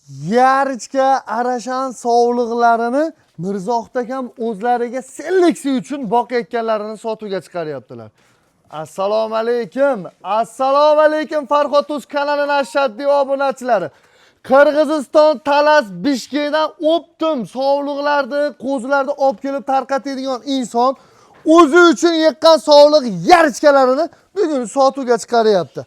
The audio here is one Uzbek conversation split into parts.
Yarichka arashan sovliqlarini Mirzohid ham o'zlariga seleksiya uchun boqayotganlarini sotuvga chiqaryaptilar. Assalomu alaykum. Assalomu alaykum Farhod Uz kanalining ashaddiy obunachilari. Qirg'iziston Talas Bishkekdan optim sovliqlarni, qo'zilarni olib kelib tarqatadigan inson o'zi uchun yiqqan sovliq yarichkalarini bugun sotuvga chiqaryapti.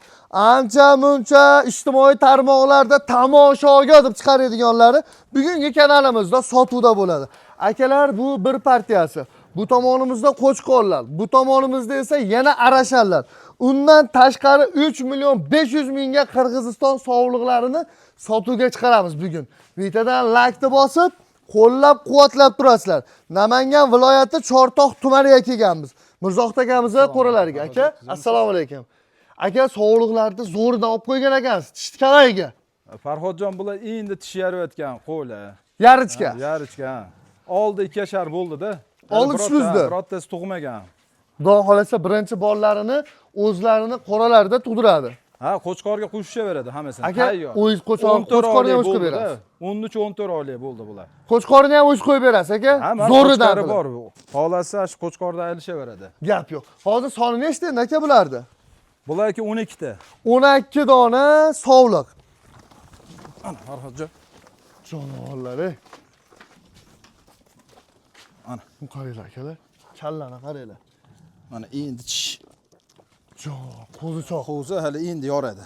Ancha muncha ijtimoiy tarmoqlarda tomoshaga deb chiqaradiganlari bugungi kanalimizda sotuvda bo'ladi. Akalar, bu bir partiyasi. Bu tomonimizda qo'chqorlar, bu tomonimizda esa yana arashanlar. Undan tashqari 3 million 500 mingga Qirg'iziston sovliqlarini sotuvga chiqaramiz bugun. Videodan like bosib, qo'llab-quvvatlab turasizlar. Namangan viloyati Chortoq tumaniga kelganmiz. Mirzohid akamizning qo'ralariga. Aka, assalomu alaykum. Aka, sovliqlarni zo'ridan olib qo'ygan ekansiz. Tishni qalayga. Farhodjon, bular endi tish yarayotgan qo'la. Yarichka. Yarichka. Oldi 2 yashar bo'ldi-da. Oldi tushdi. Birottasi tug'magan. Xudo xolasa birinchi bollarini o'zlarini qoralarida tug'diradi. Ha, qo'chqorga qo'shishaveradi hammasini. Aka, o'z qo'chqorga o'z qo'yib berasiz. 13-14 oylik bo'ldi bular. Qo'chqorni ham o'z qo'yib berasiz aka. Zo'ridan bor bu. Xolasi shu qo'chqorda aylishaveradi. Gap yo'q. Hozir soni nechta endi aka bulardi? Bularki 12 ta. 12 dona sovliq. Ana Farhodjon. Jonivorlar-ey. Ana, bu qaranglar akalar. Kallani qaranglar. Mana endi tish. Qo'zichoq. Qo'zi hali endi yoradi.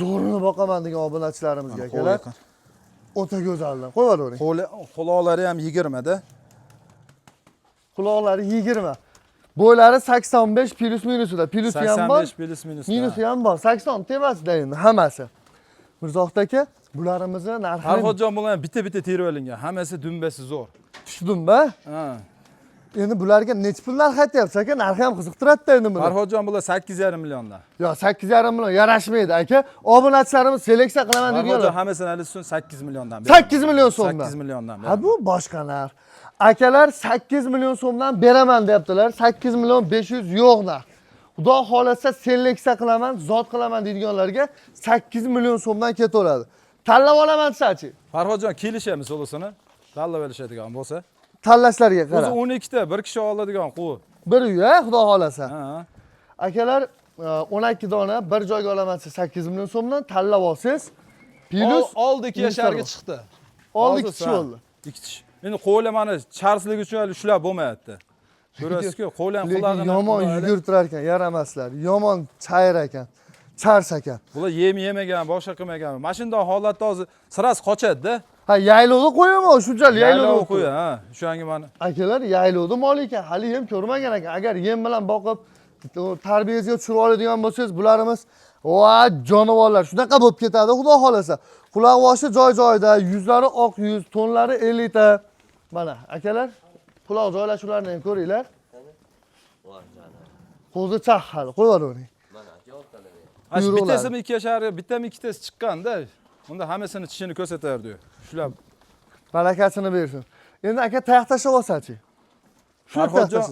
Zo'rini boqaman degan obunachilarimizga akalar. O'ta go'zallar. Qo'yavering. Quloqlari ham 20 da. Quloqlari 20. Bo'ylari 85 plus minusida. Plusi ham bor. 85 plus minus. Minusi ham bor. 80 temasida endi hammasi. Mirzohid aka, bularimizni narxini Farhodjon bular bitta terib olingan. Hammasi dumbasi zo'r. Tushdimmi? Ha. Endi bularga nech pul narx aytyapsiz aka? Narxi ham qiziqtiradi endi buni. Farhodjon bular 8,5 milliondan. Yo, 8,5 million yarashmaydi aka. Obunachilarimiz seleksiya qilaman deganlar. Farhodjon hammasini aliston 8 milliondan. 8 million so'mdan. 8 milliondan. Ha, bu boshqa narx. Akalar 8 million so'mdan beraman deyaptilar. 8 million 500 yo'q narx. Xudo xolasa seleksiya qilaman, zot qilaman deydiganlarga 8 million so'mdan ketaveradi. Tanlab olaman desachi. Farhodjon kelishamiz o'lisini. Tanlab olishadigan bo'lsa. Tanlashlarga qara. O'zi 12 ta, bir kishi oladigan qo'y. Bir uy, xudo xolasa. Ha. Akalar 12 dona bir joyga olaman desa 8 million so'mdan tanlab olsangiz, plus oldi 2 yasharga chiqdi. Oldi 2 kishi bo'ldi. 2 kishi. Endi qo'ylar mana charslik uchun ushlab bo'lmayapti. Ko'rasiz-ku, qo'ylar qulog'ini yomon yugurtirar ekan, yaramaslar. Yomon chayir ekan, chars ekan. Bular yemagan, boshqa qilmagan. Mashinadan holatda hozir siras qochadi-da. Ha, yaylovda qo'yaman, shunchalik yaylovda qo'ya, ha. O'shanga mana. Akalar, yaylovda mol ekan, hali yem ko'rmagan ekan. Agar yem bilan boqib tarbiyasiga tushirib oladigan bo'lsangiz, bularimiz va jonivorlar shunaqa bo'lib ketadi, xudo xolasa. Quloq boshi joy-joyida, yuzlari oq yuz, tonlari 50 ta. Mana, akalar, quloq joylashuvlarini ham ko'ringlar. Qo'zi chaqhali, qo'yavering. Mana aka o'rtalab. Bittasimi 2 yasharga, bittami ikkitasi chiqqanda, unda hammasini tishini ko'rsatardi. Shular Barakasini bersin. Endi aka tayoq tashlab olsachi. Farhodjon,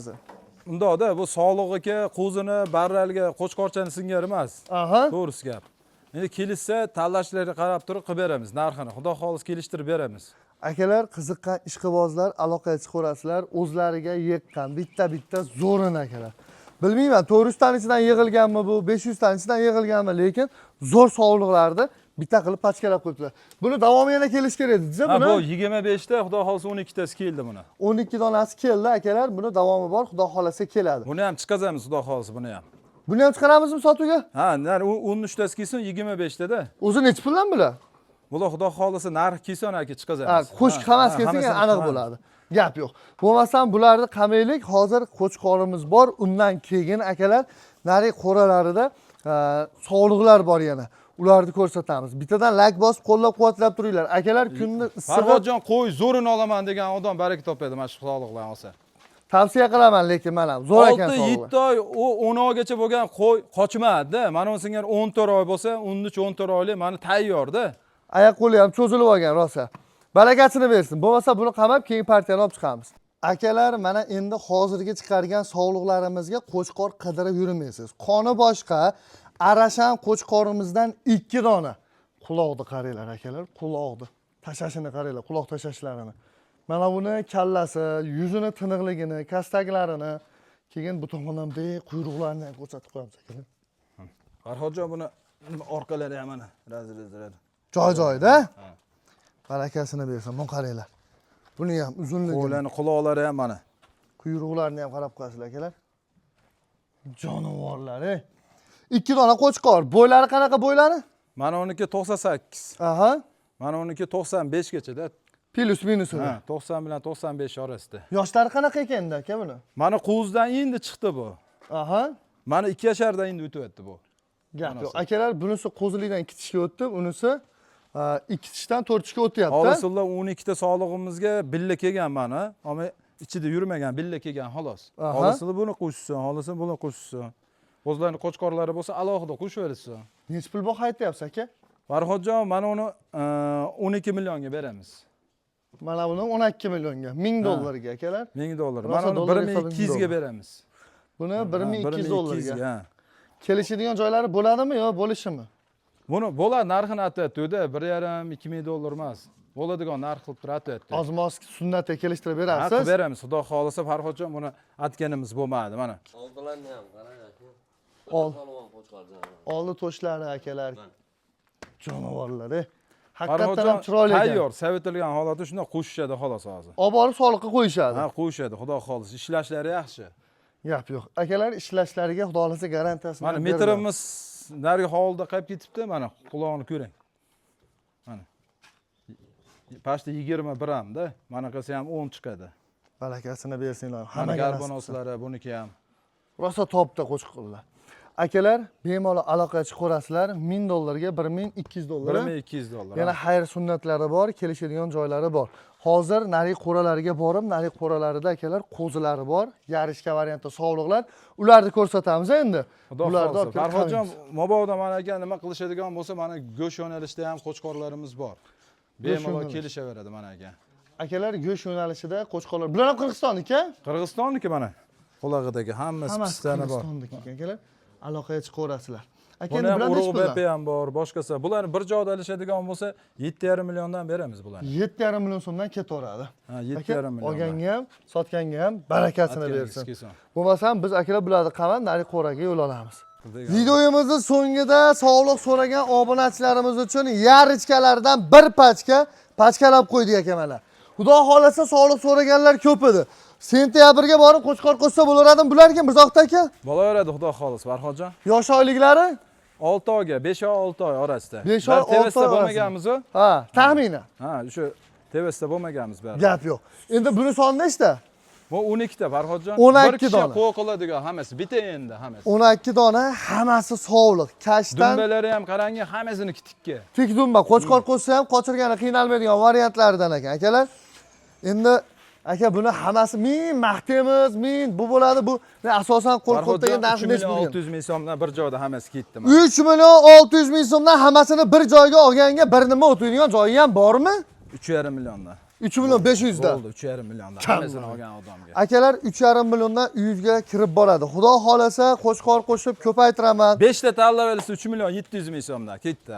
unda bu sog'lig'iga, qo'zini, barralga, qo'chqorchani singari emas. Aha. To'g'risi gap. Endi kelishsa, tanlashlarga qarab turib qilib beramiz narxini. Xudo xolis kelishtirib beramiz. Akalar, qiziqqan ishqibozlar aloqaga chiqarasizlar, o'zlariga yiqqan bitta zo'rin akalar. Bilmayman, 400 tanichidan yig'ilganmi bu, 500 tanichidan yig'ilganmi, lekin zo'r sovliqlarni bitta qilib pachkalab qo'yibdilar. Buni davomi yana kelish kerak edi-da buni. Ha, bu 25 ta, xudo xolisa 12 tasi keldi buni. 12 donasi keldi akalar, buni davomi bor, xudo xolasa keladi. Buni ham chiqazamiz, xudo xolisa buni ham. Buni ham chiqaramizmi sotuvga? Ha, 13 tasi kelsin 25 ta da. O'zi nech puldan bular? Bular xudo xolisa narx kelsa aka chiqazamiz. Ha, qo'shq hamas kelsa aniq bo'ladi. Gap yo'q. Bo'lmasam bularni qamaylik, hozir qo'chqorimiz bor, undan keyin akalar nari qo'ralarida sog'liqlar bor yana. Ularni ko'rsatamiz. Bittadan like bosib, qo'llab-quvvatlab turinglar. Akalar kunni issig'i Farhodjon qo'y zo'rini olaman degan odam baraka topadi mana shu sog'liqlarni olsa. tavsiya qilaman, lekin mana zo'r ekan sog'liq. 6-7 oy, u 10 oygacha bo'lgan qo'y qochmadi-da. Mana unga 14 oy bo'lsa, 13-14 oylik mana tayyorda. Oyoq qo'li ham cho'zilib olgan rosa. Barakasini bersin. Bo'lmasa buni qamab keyin partiyani olib chiqamiz. Akalar, mana endi hozirgi chiqargan sog'liqlarimizga qo'chqor qidirib yurmaysiz. Qoni boshqa, arashan qo'chqorimizdan 2 dona. Quloqni qaranglar akalar, quloqni. Tashashini qaranglar, quloq tashishlarini. Mana buni kallasi, yuzini tiniqligini, kastaklarini, keyin bu tomondan quyruqlarini ko'rsatib qo'yamiz akalar. Farhodjon buni orqalari ham mana razrezladi. Joy-joyida. Barakasini bersin, bunu qaranglar. Buni ham uzunligi, Qo'lani quloqlari ham mana. quyruqlarini ham qarab qo'yasizlar akalar. Jonivorlar, Ikki dona qo'chqor. Bo'ylari qanaqa bo'ylari? Mana uniki 98. Aha. Mana uniki 95 gacha-da. Plus minusi. Ha, 90 bilan 95 orasida. Yoshlari qanaqa ekanda aka buni? Mana qo'zdan endi chiqdi bu. Aha. Mana 2 yashardan endi o'tyapti bu. Gap yo'q. Akalar, bunisi qo'zilikdan 2 tishga o'tdi, unisi 2 tishdan 4 tishga o'tyapti. Hozirda 12 ta sog'lig'imizga billa kelgan mana, ammo ichida yurmagan billa kelgan xolos. Hozirda buni qo'shsin, hozirda buni qo'shsin. O'zlarining qo'chqorlari bo'lsa alohida qo'shib bersin. Nech pul baho aytyapsiz aka? Farhodjon, mana uni 12 millionga beramiz. Mana buni 12 millionga, 1000 dollarga akalar. 1000 dollar. Rosa Mana uni dollar 1200 ga beramiz. Buni 1200 dollarga. Ha. Kelishadigan joylari bo'ladimi yo bo'lishimi? Buni bo'ladi, narxini aytyapti-da, 1,5-2 dollar emas. Bo'ladigan narx qilib turadi. Ozmoz sunnatga kelishtirib Ha, berasiz. qilib beramiz. Xudo xolisa Farhodjon buni aytganimiz bo'lmadi, mana. Oldilarni ham qarang. Ol. Polvon qo'chqordan. Oldi to'shlari akalar. Jonivorlar. Haqiqatan ham Farhodjon chiroyli ekan. tayyor, savitilgan holatda shunday qo'shishadi xolos hozir. Olib borib soliqqa qo'yishadi. Ha, qo'yishadi, xudo xolis. Ishlashlari yaxshi. Gap yo'q. Akalar ishlashlariga xudo xolisa garantiyasini Mana beradi. metrimiz narigi hovlida qolib ketibdi, mana quloqni ko'ring. Mana. Pashta 21 hamda, mana qilsa ham 10 chiqadi. Barakasini bersinglar. Mana Hammaga nasib qilsin. garbonoslari buniki ham. Rosa topda qo'chqorlar. Akalar, bemalol aloqaga chiqarasizlar. 1000 dollarga 1200 dollar. 1200 dollar. Yana xayr sunnatlari bor, kelishadigan joylari bor. Hozir narik qo'ralariga borib, narik qo'ralarida akalar qo'zilari bor, yarishga variantda sovliqlar. Ularni ko'rsatamiz endi. Xudo Bularni xolisa. olib kelib Farhodjon, qavamiz. mabodo mana aka nima qilishadigan bo'lsa, mana go'sht yo'nalishida ham qo'chqorlarimiz bor. Bemalol yo'nalish. kelishaveradi mana aka. Akalar go'sht yo'nalishida qo'chqorlar. Bular ham Qirg'iztonniki? Qirg'iztonniki mana. Qulog'idagi hammasi pistani bor. Qirg'iztonniki akalar. Aloqaga chiqarasizlar. Aka Buni endi ham bular urug' nech puldan? BP ham bor, boshqasi. Bularni bir joyda olishadigan bo'lsa, 7,5 milliondan beramiz bularni. 7,5 million so'mdan ketaveradi. Ha, 7,5 million. Olganga ham, sotganga ham barakasini bersin. Kelsin. Bo'lmasam biz akalar bularni qavan narik qo'raga yo'l olamiz. Videoyimizning so'ngida sog'liq so'ragan obunachilarimiz uchun yarichkalardan bir pachkalab qo'ydik aka mana. Xudo xolasa sog'liq so'raganlar ko'p edi. Sentyabrga borib qo'chqor qo'shsa bo'laradimi bularga Mirzoqda aka? Bo'laveradi, xudo xolis, Farhodjon. Yosh oyliklari? 6 oyga, 5 oy, 6 oy orasida. 5 oy, 6 oy bo'lmaganmiz-ku? Ha, taxminan. Ha, o'sha tevasida bo'lmaganmiz bari. Gap yo'q. Endi buni soni nechta? Bu 12 ta Farhodjon. 12 bir kishi dona. qo'y qiladigan hammasi, bitta endi hammasi. 12 dona, hammasi sog'liq. Kashtan Dumbalari ham qarang, hammasini tikka. tik dumba, qo'chqor qo'shsa ham qochirgani qiynalmaydigan variantlaridan ekan akalar. Endi aka buni hammasi men maqtaymiz, men bu bo'ladi, bu asosan qo'rqitgan narxi nech 3 million bo'lgan? 600 ming so'mdan bir joyda hammasi ketdi. 3 million 600 ming so'mdan hammasini bir joyga olganga bir nima o'taydigan joyi ham bormi? 3,5 milliondan. 3 million 500 dan. Bo'ldi, 3,5 milliondan. Hammasini olgan odamga. Akalar 3,5 milliondan uyingizga kirib boradi. Xudo xolasa qo'chqor qo'shib ko'paytiraman. 5 ta tanlab olsa 3 million 700 ming so'mdan ketdi.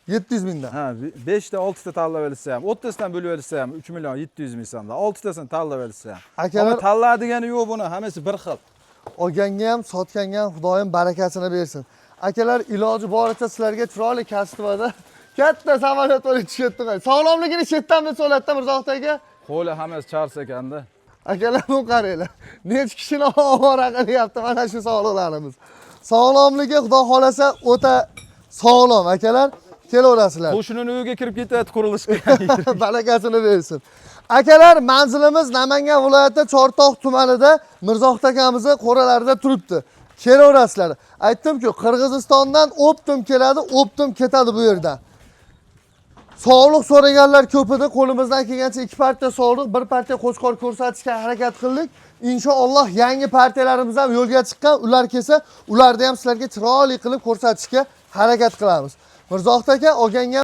700 mingdan. Ha, 5 ta 6 ta tanlab olsa ham, 30 tadan bo'lib olsa ham 3 million 700 ming so'mdan. 6 tasini tanlab olsa ham. Akalar Ammo tanladigani yo'q buni, hammasi bir xil. olganga ham, sotganga ham Xudoyim barakasini bersin. Akalar iloji boricha sizlarga chiroyli kasbada katta samolyot olib tushayotdi. Sog'lomligini chetdan deb so'latdi Mirzoqdagi. Qo'li hammasi chars ekanda. Akalar bu qaranglar. Necha kishini ovora qilyapti mana shu sog'liqlarimiz. Sog'lomligi Xudo xolasa o'ta sog'lom akalar. Kelaverasizlar. Qo'shnining uyiga kirib ketyapti qurilishga. Barakasini bersin. Akalar, manzilimiz Namangan viloyati Chortoq tumanida Mirzoqda akamizning qo'ralarida turibdi. Kelaverasizlar. Aytdim-ku, Qirg'izistondan optim keladi, optim ketadi bu yerdan. Sog'liq so'raganlar ko'p edi. Qo'limizdan kelgancha 2 partiya sog'liq, 1 partiya qo'chqor ko'rsatishga harakat qildik. Inshaalloh yangi partiyalarimiz ham yo'lga chiqqan. Ular kelsa, ularni ham sizlarga chiroyli qilib ko'rsatishga harakat qilamiz. Mirzoqda aka olganga